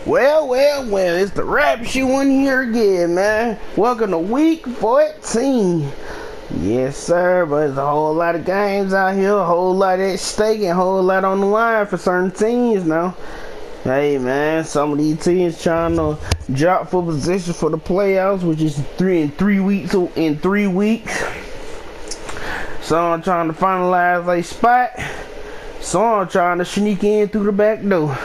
Well, it's the Rapture one here again, man. Welcome to week 14. Yes, sir, but there's a whole lot of games out here, a whole lot at stake, and a whole lot on the line for certain teams now. Hey, man, some of these teams trying to drop for position for the playoffs, which is in 3 weeks. Some trying to finalize a spot. Some trying to sneak in through the back door.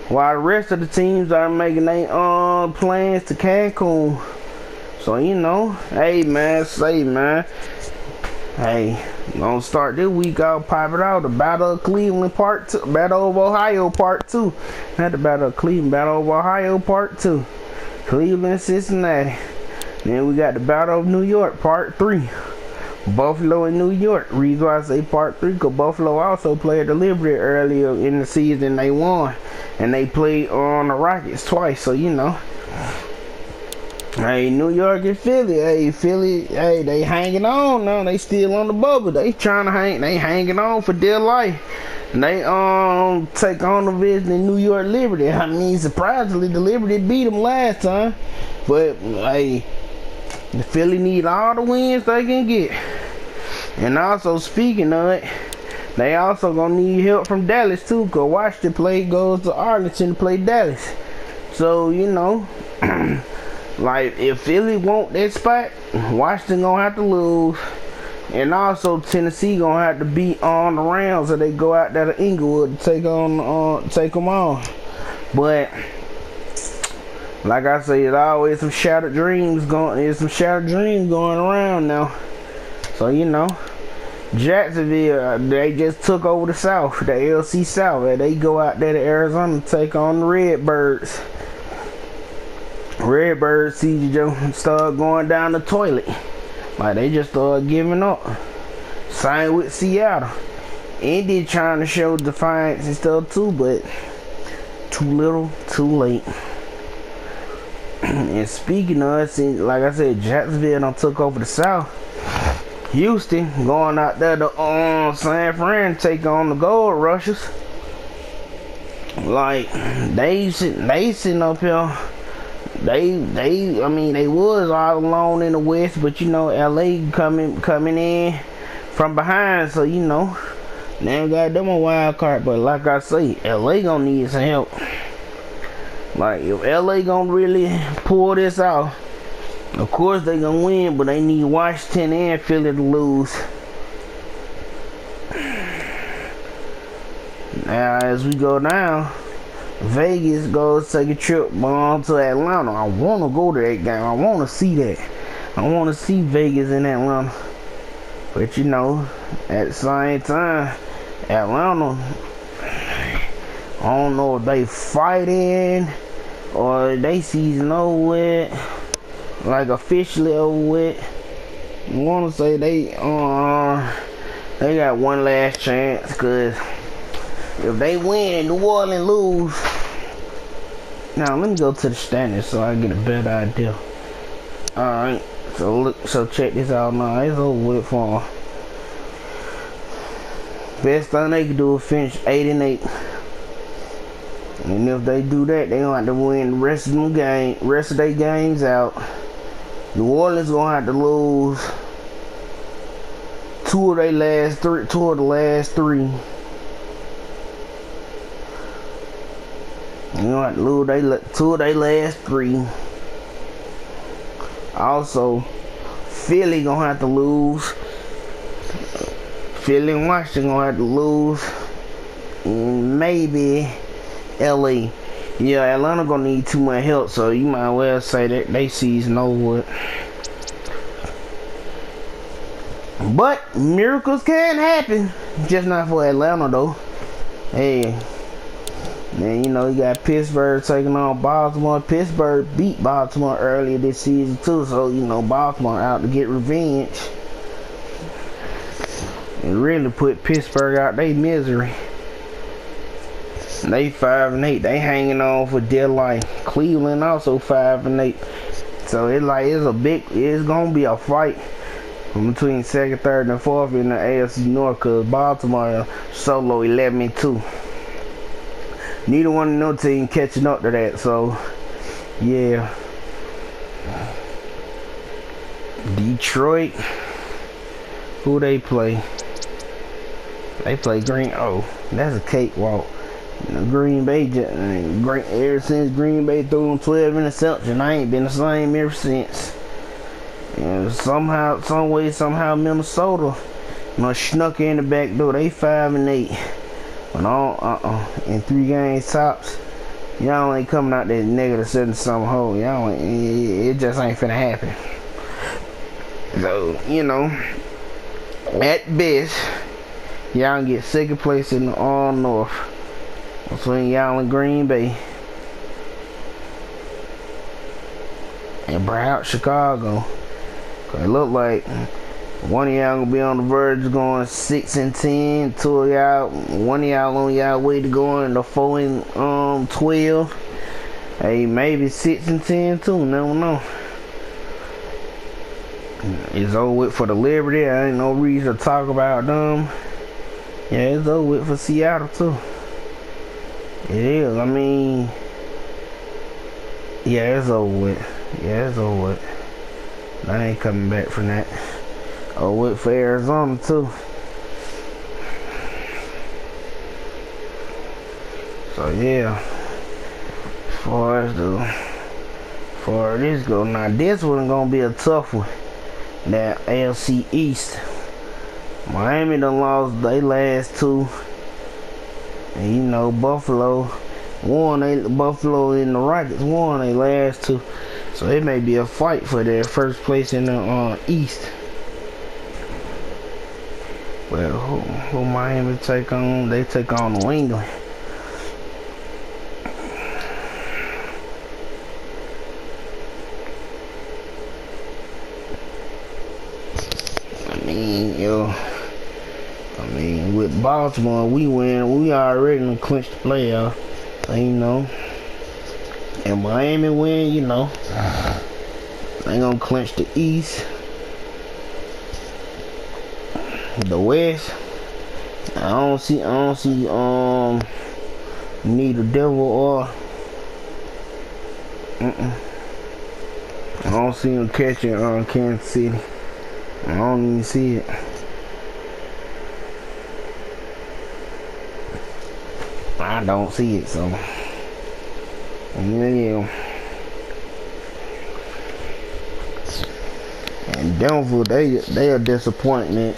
While the rest of the teams are making their plans to Cancun. So, you know, hey, gonna start this week, I'll pop it out. The Battle of Cleveland Part 2. Battle of Ohio Part 2. Not the Battle of Cleveland, Battle of Ohio Part 2. Cleveland, Cincinnati. Then we got the Battle of New York Part 3. Buffalo and New York. Reason why I say Part 3, because Buffalo also played the Liberty earlier in the season. They won. And they played on the Rockets twice, so you know. Hey, New York and Philly. Hey, Philly, hey, they hanging on now. They still on the bubble. They trying to hanging on for dear life. And they take on the visiting New York Liberty. I mean, surprisingly, the Liberty beat them last time. But hey, the Philly need all the wins they can get. And also, speaking of it, they also gonna need help from Dallas too, cause Washington goes to Arlington to play Dallas. So you know, like if Philly want that spot, Washington gonna have to lose, and also Tennessee gonna have to beat on the Rams, so they go out there to Inglewood to take them on. But like I say, it's always some shattered dreams going around now. So you know. Jacksonville, they just took over the South, the ALC South, and they go out there to Arizona to take on the Redbirds. Redbirds, CJ Jones start going down the toilet. Like, they just start giving up. Same with Seattle. Indy trying to show defiance and stuff too, but too little, too late. And speaking of it, like I said, Jacksonville done took over the South. Houston going out there to San Fran take on the Gold Rushers. Like they sitting up here. They was all alone in the West, but you know LA coming in from behind, so you know they got them a wild card. But like I say, LA gonna need some help. Like if LA gonna really pull this off, of course they gonna win, but they need Washington and Philly to lose. Now as we go down, Vegas goes take a trip on to Atlanta. I wanna go to that game. I wanna see that. I wanna see Vegas in Atlanta. But you know, at the same time, Atlanta, I don't know if they fighting or they season over with. Like officially over with. I want to say they got one last chance, cause if they win, New Orleans lose. Now let me go to the standings so I get a better idea. All right, so check this out now. It's over with for them. Best thing they can do is finish 8-8. And if they do that, they gonna have to win the rest of their games out. New Orleans gonna have to lose two of the last three. You gonna have to lose two of their last three. Also, Philly gonna have to lose. Philly and Washington gonna have to lose. And maybe LA. Yeah, Atlanta gonna need too much help, so you might well say that they season over with. But miracles can happen, just not for Atlanta though. Hey, man, you know you got Pittsburgh taking on Baltimore. Pittsburgh beat Baltimore earlier this season too, so you know Baltimore out to get revenge and really put Pittsburgh out their misery. They 5-8. They hanging on for dear life. Cleveland also 5-8. So it's gonna be a fight between second, third, and fourth in the AFC North, cause Baltimore solo 11-2. neither one of no team catching up to that. So yeah, Detroit. Who they play? They play Green. Oh, that's a cakewalk. Green Bay, ever since Green Bay threw them 12 interceptions, I ain't been the same ever since. And somehow, some way, somehow, Minnesota snuck in the back door. They 5-8, but all in 3 games tops. Y'all ain't coming out that negative 7-something hole. Y'all ain't, it just ain't finna happen. So you know, at best, y'all get second place in the All North between y'all and Green Bay. And perhaps Chicago. Cause it look like one of y'all gonna be on the verge of going 6-10. 2 of y'all, one of y'all on y'all way to going to 4-12. Hey, maybe 6-10 too. Never know. It's over with for the Liberty. I ain't no reason to talk about them. Yeah, it's over with for Seattle too. It is. I mean, yeah, it's over with. Yeah, it's over with. I ain't coming back from that. Over with for Arizona too. So yeah, far this go. Now this one gonna be a tough one. That AFC East. Miami done lost they last 2. And you know, Buffalo and the Rockets won they last 2. So it may be a fight for their first place in the East. Well, who Miami take on? They take on New England. With Baltimore, we win. We already done clinched the playoff. So, you know. And Miami win, you know. They gonna clinch the East. The West. I don't see neither Devil or I don't see them catching Kansas City. I don't even see it. I don't see it, so yeah. And Denver, they a disappointment.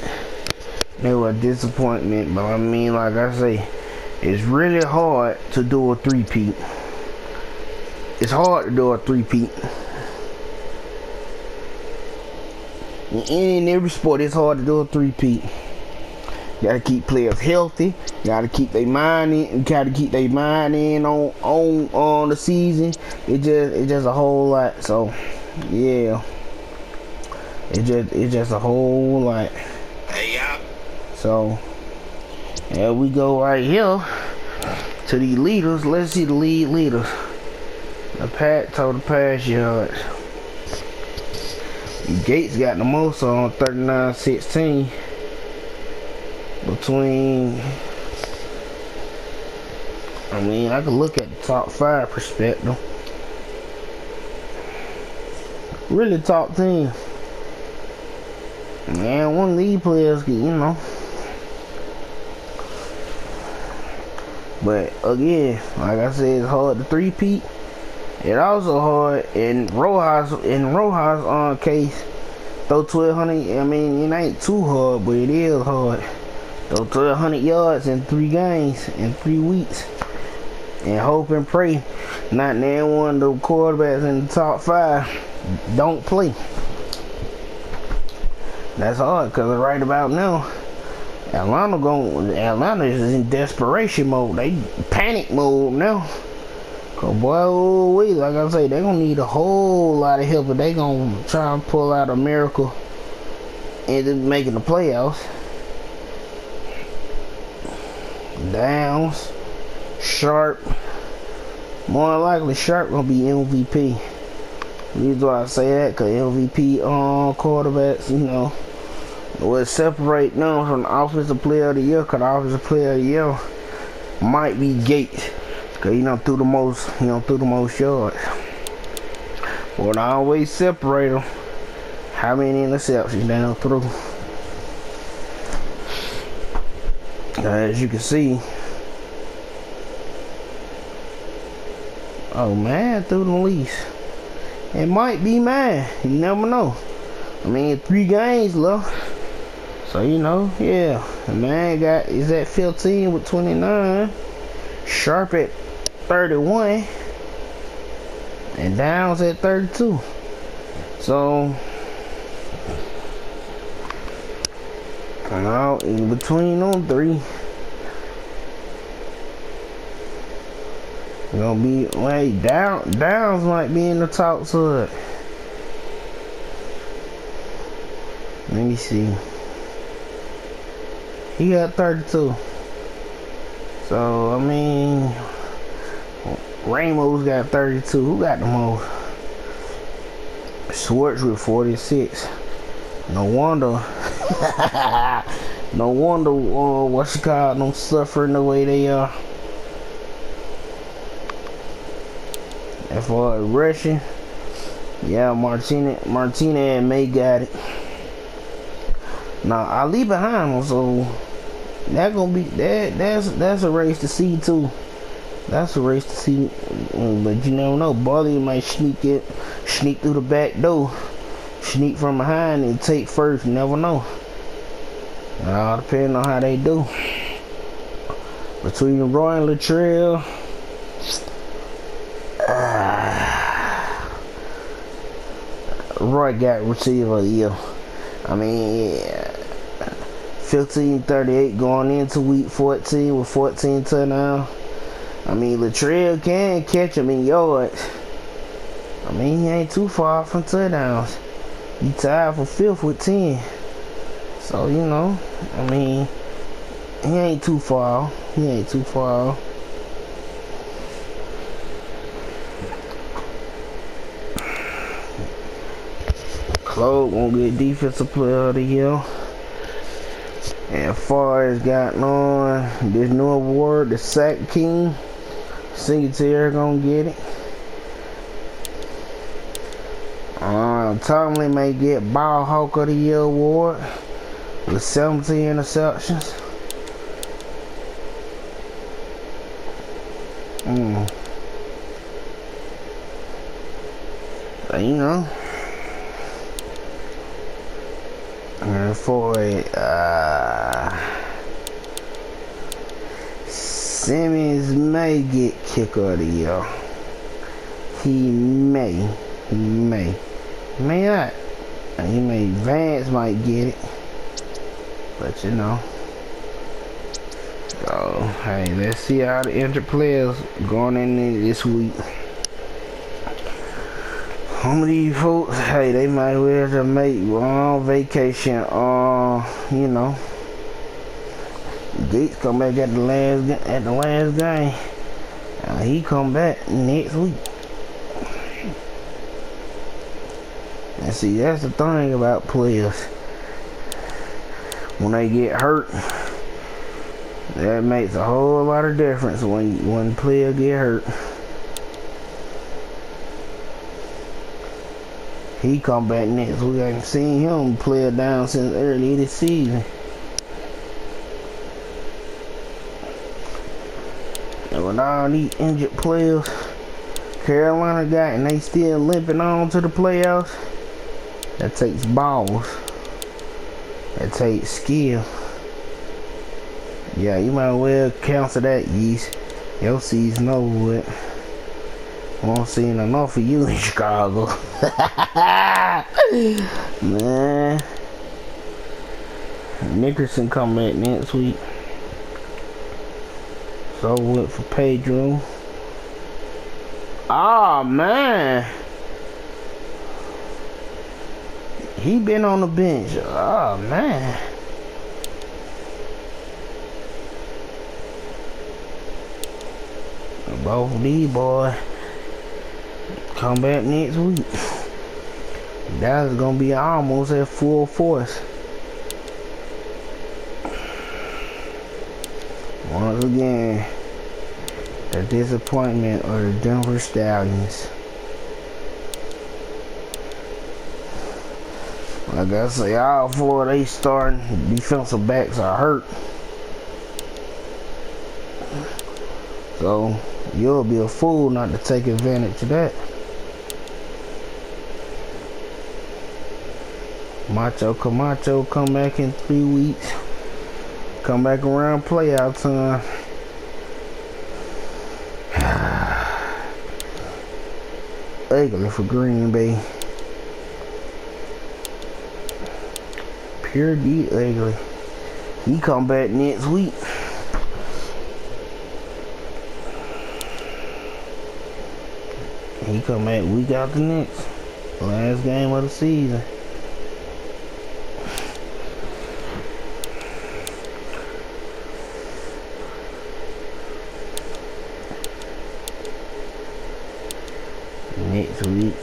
They were a disappointment, but I mean, like I say, it's really hard to do a three-peat. It's hard to do a three-peat. In every sport, it's hard to do a three-peat. You gotta keep players healthy. You gotta keep their mind in. You gotta keep their mind in on the season. It's just a whole lot. So yeah, it's just a whole lot. Hey y'all. So here we go right here to the leaders. Let's see the lead leaders. The total pass yards. Gates got the most on 39-16. Between, I mean, I can look at the top 5 perspective. Really top 10. And one of these players, you know. But again, like I said, it's hard to three-peat. It also hard in Rojas case. Throw 1,200. I mean, it ain't too hard, but it is hard. Throw 1,200 yards in 3 games in 3 weeks, and hope and pray not none one of the quarterbacks in the top 5 don't play. That's hard because right about now, Atlanta is in desperation mode. They panic mode now. Cause boy, oh wait, like I say, they gonna need a whole lot of help if they gonna try and pull out a miracle into making the playoffs. Downs, Sharp, more likely Sharp gonna be MVP. The reason why I say that, cause MVP quarterbacks, you know, what separate them from the offensive player of the year, cause the offensive player of the year might be Gates. Cause he done threw the most yards. But I always separate them. How many interceptions they done threw? As you can see. Oh man, threw the least. It might be mine. You never know. I mean, 3 games left. So you know, yeah. The man is at 15 with 29. Sharp at 31. And Downs at 32. So in between them 3. Gonna be Downs might be in the top side. Let me see. He got 32. So I mean, Ramos got 32. Who got the most? Schwartz with 46. No wonder. No wonder. What's it called? Them suffering the way they are. As far as rushing, yeah, Martinez and May got it. Now I leave behind them, so that gonna be that's a race to see too. That's a race to see, but you never know. Barley might sneak through the back door, sneak from behind and take first. You never know. All depending on how they do. Between Roy and Latrell. Roy got receiver of the year. I mean, 15-38 going into week 14 with 14 touchdowns. I mean, Latrell can catch him in yards. I mean, he ain't too far from touchdowns. He tied for 5th with 10. So, you know, I mean, he ain't too far. He ain't too far. Claude won't get defensive player of the year. And as far as gotten on this new award, the Sack King, Singletary gonna get it. Tomlin may get Ball Hawk of the Year award with 17 interceptions. But, you know. And for Simmons may get Kicker of the Year. He may not. He may. Vance might get it, but you know. So hey, let's see how the injured players going in this week. Some of these folks, hey, they might well just make on vacation. You know, Gates come back at the last game. He come back next week. And see, that's the thing about players. When they get hurt, that makes a whole lot of difference when player get hurt. He come back next week. I ain't seen him play down since early this season. And with all these injured players Carolina got, and they still limping on to the playoffs, that takes balls. That takes skill. Yeah, you might well cancel that, Yeast. Your season over with. Won't see enough of you in Chicago. Man. Nickerson come back next week. So went for Pedro. Oh man. He been on the bench. Oh man. Both of these boys come back next week. Dallas gonna be almost at full force. Once again, The disappointment of the Denver Stallions. Like I say, all four of they starting defensive backs are hurt. So you'll be a fool not to take advantage of that. Macho Camacho come back in 3 weeks. Come back around playoff time. Ugly for Green Bay. Pure D ugly. He come back next week. He come back week after next. Last game of the season. Next week.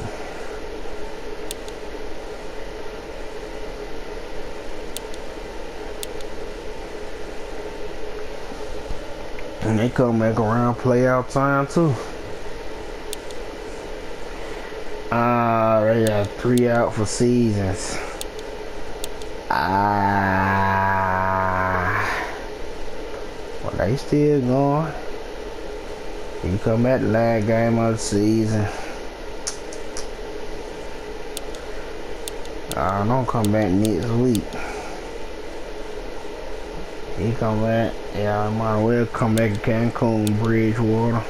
And they come back around playoff time too. They got 3 out for seasons. Well, they still going. You come back the last game of the season. Don't come back next week. He come back. Yeah, I might as well come back to Cancun, Bridgewater.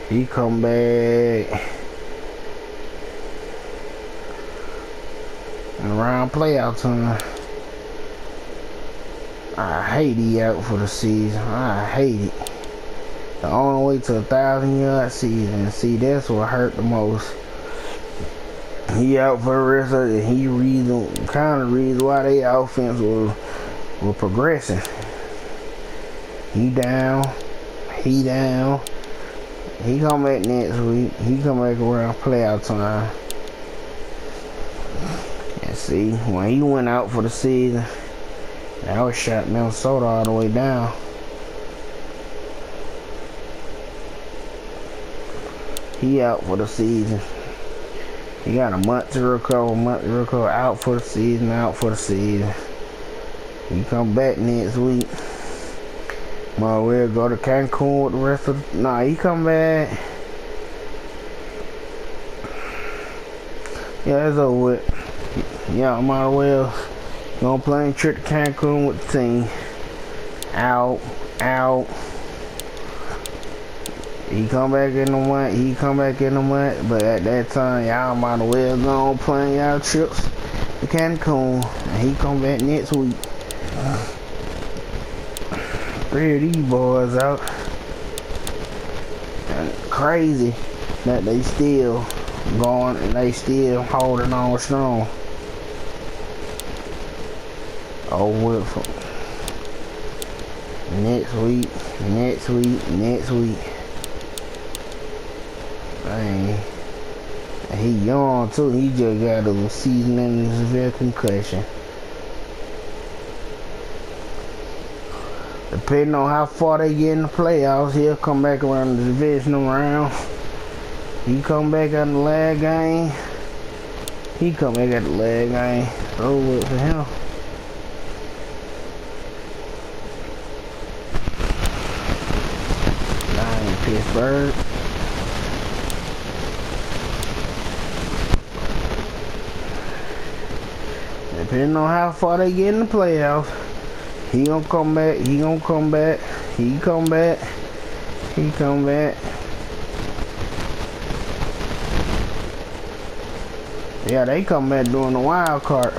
He come back around playoff time. I hate he out for the season. I hate it. The only way to 1,000-yard season. See, that's what hurt the most. He out for the rest of it. He kind of reason why they offense was progressing. He down. He down. He come back next week. He come back around playoff time. And see, when he went out for the season, that was shot Minnesota all the way down. He out for the season. He got a month to recover, out for the season, He come back next week. Might well go to Cancun with the rest of the... Nah, he come back. Yeah, it's over with. Yeah, I might as well go on plane trip to Cancun with the team. Out. He come back in the month, but at that time, y'all might as well go on plan y'all trips to Cancun. And he come back next week. Three of these boys out. And crazy that they still going and they still holding on strong. Oh, with next week. Man, he young too. He just got a season-ending severe concussion. Depending on how far they get in the playoffs, he'll come back around the divisional round. He come back at the last game. Oh, what the hell? Pittsburgh. Depending on how far they get in the playoffs, he gonna come back. Yeah, they come back during the wild card.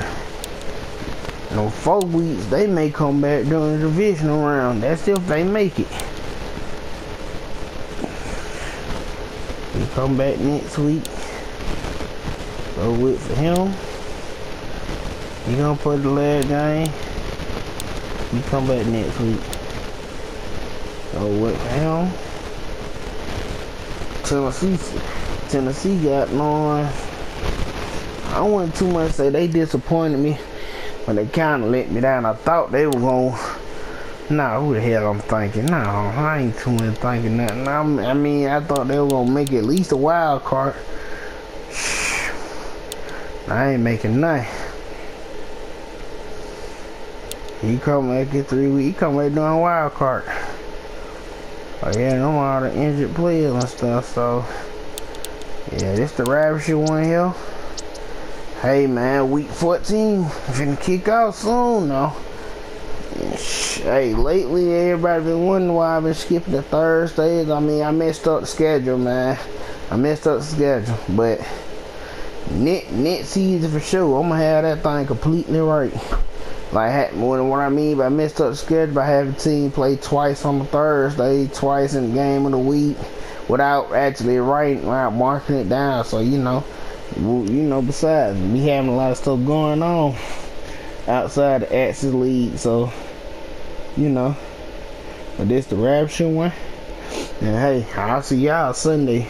In 4 weeks, they may come back during the divisional round. That's if they make it. He come back next week. So wait for him. He gonna play the last game. He come back next week. So wait for him. Tennessee got on. I wouldn't too much say they disappointed me, but they kind of let me down. I thought they were gonna Nah, who the hell I'm thinking? Nah, I ain't too much thinking nothing. I mean, I thought they were gonna make at least a wild card. I ain't making nothing. He come back in 3 weeks. He come back doing wild card. Oh yeah, them all the injured players and stuff. So yeah, this the Ravishing one here. Hey man, week 14 finna kick off soon though. Hey, lately everybody been wondering why I've been skipping the Thursdays. I mean, I messed up the schedule, man. I messed up the schedule, but next season for sure, I'm gonna have that thing completely right. Like what I mean by messed up the schedule, by having the team play twice on the Thursday, twice in the game of the week, without actually without marking it down. So you know, besides we having a lot of stuff going on outside the Axis League, so you know. But this the Rapture one, and hey, I'll see y'all Sunday.